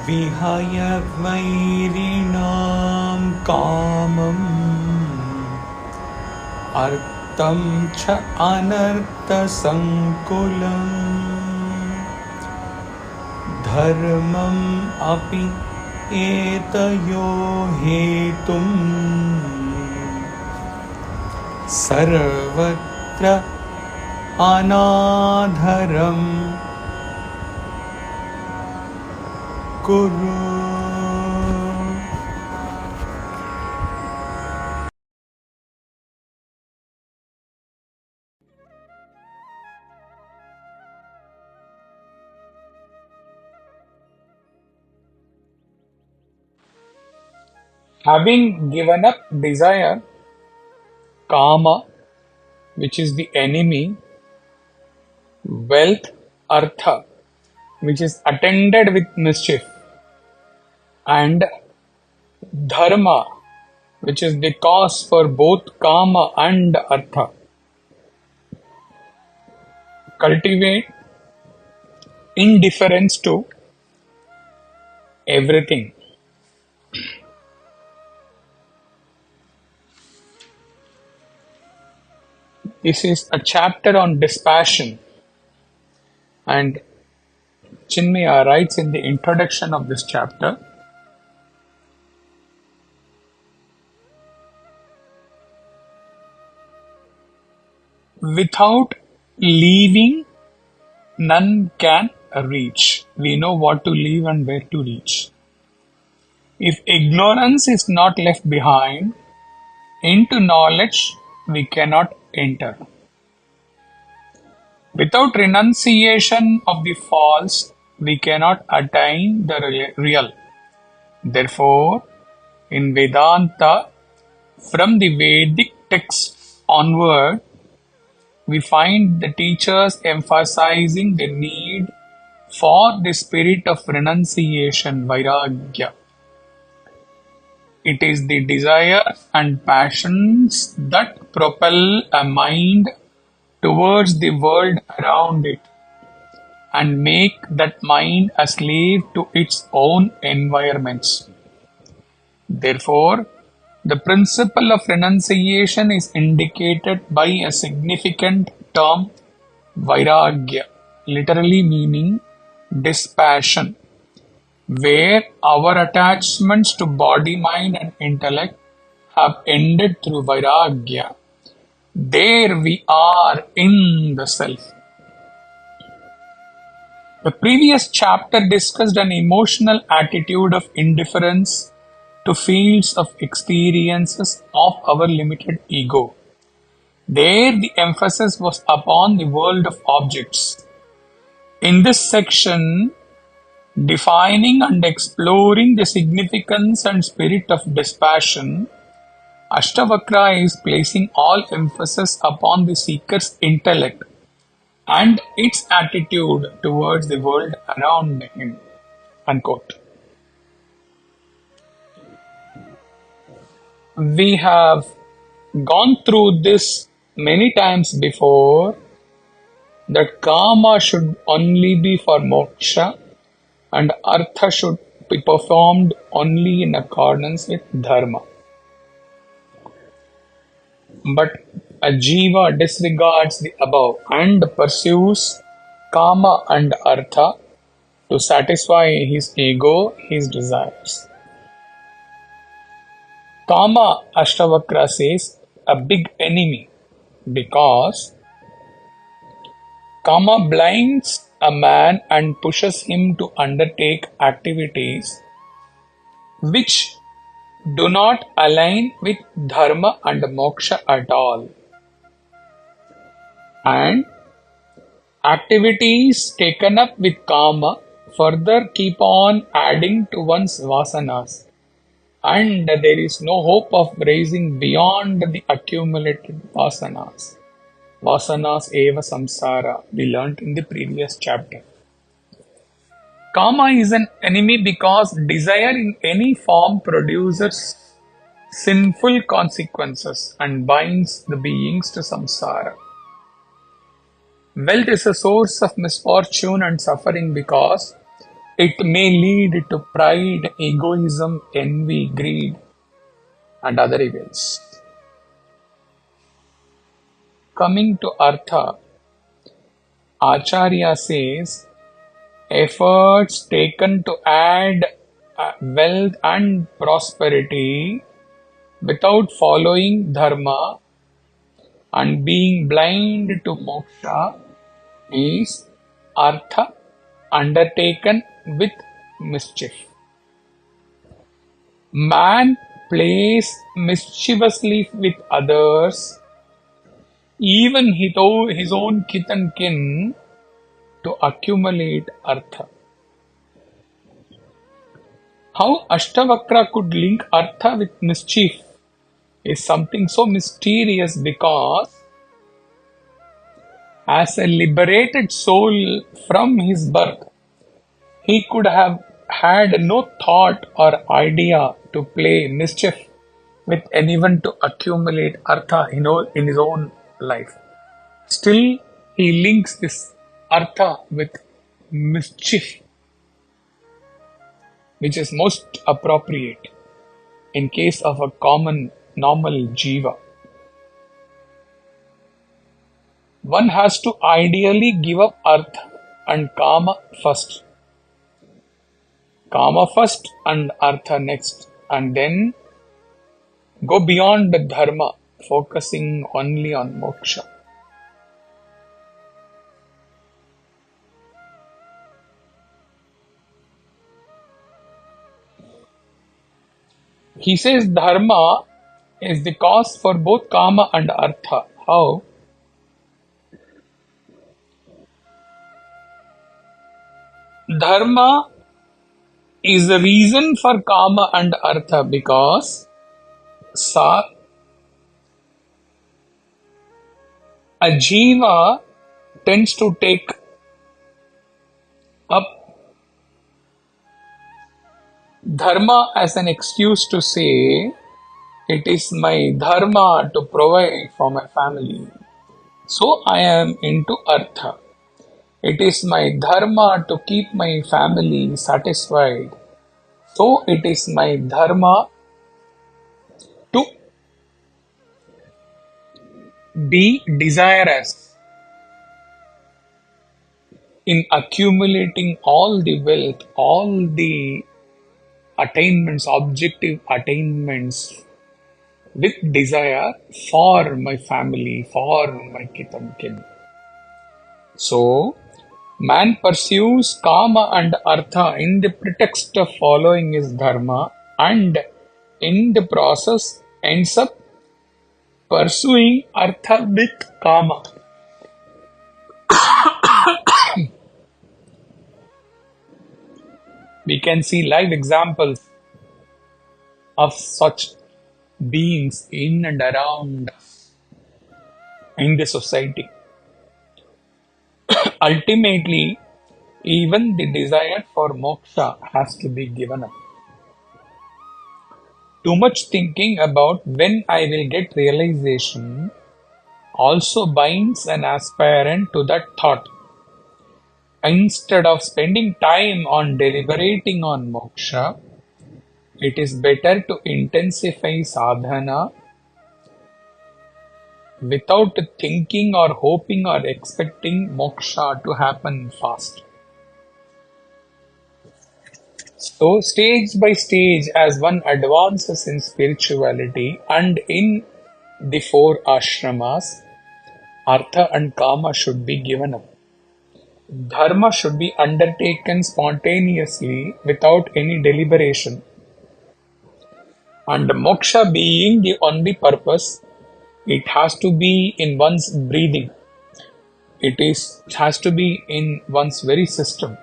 vihāya vairiṇaṃ kāmam artham ca cānarthasaṃkulam dharmamapyetayorhetuṃ sarvatrānādaraṃ kuru. Having given up desire, kama, which is the enemy, wealth, artha, which is attended with mischief, and dharma, which is the cause for both kama and artha. Cultivate indifference to everything. This is a chapter on dispassion, and Chinmaya writes in the introduction of this chapter, without leaving, none can reach. We know what to leave and where to reach. If ignorance is not left behind, into knowledge we cannot enter. Without renunciation of the false, we cannot attain the real. Therefore, in Vedanta, from the Vedic texts onward, we find the teachers emphasizing the need for the spirit of renunciation, vairagya. It is the desires and passions that propel a mind towards the world around it and make that mind a slave to its own environments. Therefore, the principle of renunciation is indicated by a significant term, vairagya, literally meaning dispassion, where our attachments to body, mind and intellect have ended through vairagya. There we are in the self. The previous chapter discussed an emotional attitude of indifference to fields of experiences of our limited ego. There the emphasis was upon the world of objects. In this section, defining and exploring the significance and spirit of dispassion, Ashtavakra is placing all emphasis upon the seeker's intellect and its attitude towards the world around him. Unquote. We have gone through this many times before, that kama should only be for moksha and artha should be performed only in accordance with dharma. But a jiva disregards the above and pursues kama and artha to satisfy his ego, his desires. Kama, Ashtavakra says, a big enemy, because kama blinds a man and pushes him to undertake activities which do not align with dharma and moksha at all. And activities taken up with kama further keep on adding to one's vasanas, and there is no hope of raising beyond the accumulated vasanas. Vasanas eva samsara, we learnt in the previous chapter. Kama is an enemy because desire in any form produces sinful consequences and binds the beings to samsara. Wealth is a source of misfortune and suffering because It may lead to pride, egoism, envy, greed, and other evils. Coming to artha, Acharya says, efforts taken to add wealth and prosperity without following dharma and being blind to moksha is artha, undertaken with mischief. Man plays mischievously with others, even his own kith and kin, to accumulate artha. How Ashtavakra could link artha with mischief is something so mysterious, because as a liberated soul from his birth, he could have had no thought or idea to play mischief with anyone to accumulate artha in his own life. Still, he links this artha with mischief, which is most appropriate in case of a common normal jiva. One has to ideally give up artha and kama first. Kama first and artha next, and then go beyond the dharma, focusing only on moksha. He says dharma is the cause for both kama and artha. How? Dharma is the reason for kama and artha, because a jiva tends to take up dharma as an excuse to say, it is my dharma to provide for my family, so I am into artha. It is my dharma to keep my family satisfied, so it is my dharma to be desirous in accumulating all the wealth, all the attainments, objective attainments, with desire for my family, for my kith and kin. So, man pursues kama and artha in the pretext of following his dharma, and in the process ends up pursuing artha with kama. We can see live examples of such beings in and around us in the society. Ultimately, even the desire for moksha has to be given up. Too much thinking about when I will get realization also binds an aspirant to that thought. Instead of spending time on deliberating on moksha, it is better to intensify sadhana without thinking or hoping or expecting moksha to happen fast. So, stage by stage, as one advances in spirituality and in the four ashramas, artha and kama should be given up. Dharma should be undertaken spontaneously without any deliberation. And moksha being the only purpose, it has to be in one's breathing. It has to be in one's very system,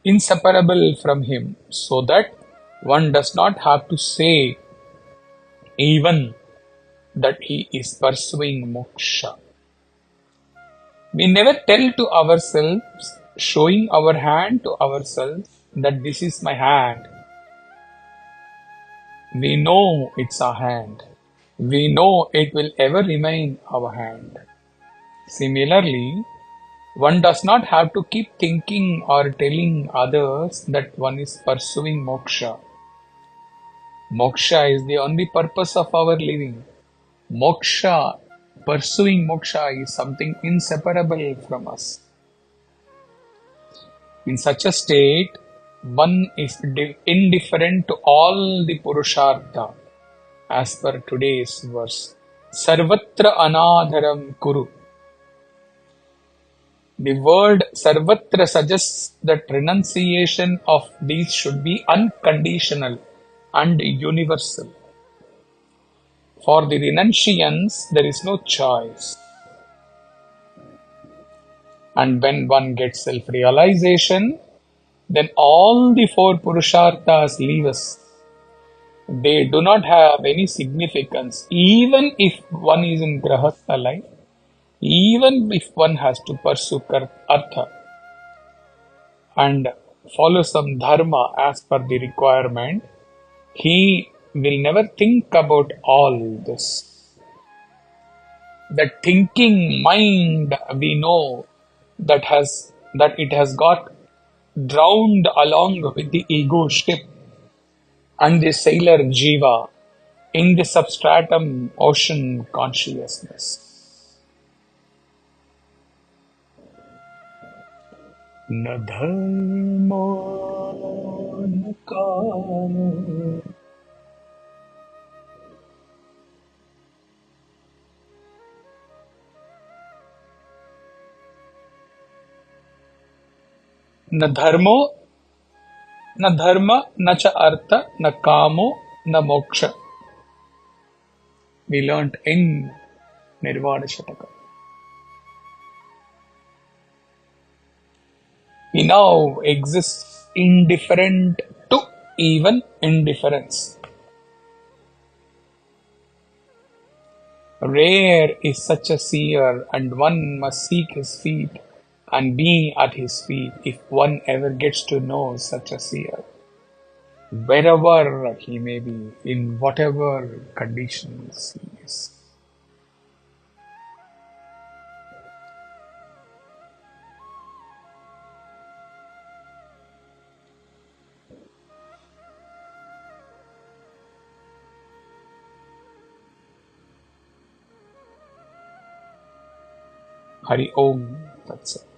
inseparable from him, so that one does not have to say even that he is pursuing moksha. We never tell to ourselves, showing our hand to ourselves, that this is my hand. We know it's our hand. We know it will ever remain our hand. Similarly, One does not have to keep thinking or telling others that one is pursuing moksha. Moksha is the only purpose of our living. Moksha, pursuing moksha is something inseparable from us. In such a state, one is indifferent to all the purushartha, as per today's verse. Sarvatrānādaraṃ kuru. The word sarvatra suggests that renunciation of these should be unconditional and universal. For the renunciants, there is no choice. And when one gets self-realization, then all the four purusharthas leave us. They do not have any significance, even if one is in grahastha life, even if one has to pursue artha and follow some dharma as per the requirement, he will never think about all this. The thinking mind, we know that it has got drowned along with the ego ship and the sailor jiva in the substratum ocean consciousness. Na dharma na kāma na dharma na cha artha na kāmo na moksha. We learnt in Nirvana Shataka. He now exists indifferent to even indifference. Rare is such a seer, and one must seek his feet and be at his feet if one ever gets to know such a seer. Wherever he may be, in whatever conditions he is. Hari Om Tat Sat.